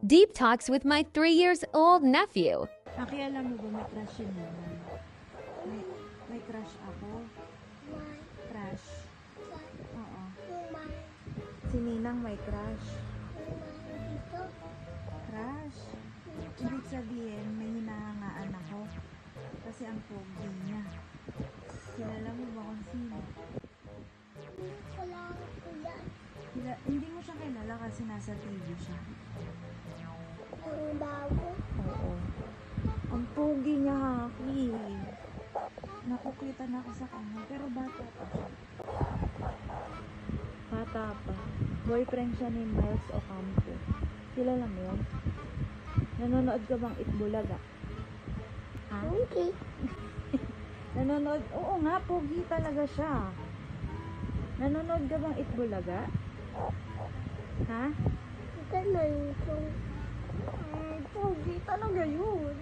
Deep talks with my 3-year-old nephew. Aki, alam mo ba, may crush yun naman. May crush ako. Crush. Oo. Si Ninang may crush. Crush. Ibig sabihin, may hinahangaan ako. Kasi ang pogi niya. Kilala mo ba kung sino? Hindi mo siya kilala kasi nasa TV siya. Ang bago. Oo. Ang pogi niya, Haki. Nakukulitan ako sa kanya, pero bata pa siya. Bata pa. Boyfriend siya ni Miles Ocampo. Kilala mo yun? Nanonood ka bang Itbulaga? Ha? Okay. Nanonood? Oo nga, pogi talaga siya. Nanonood ka bang Itbulaga? Ha? Ganun ko. Ay, pogi talaga yun.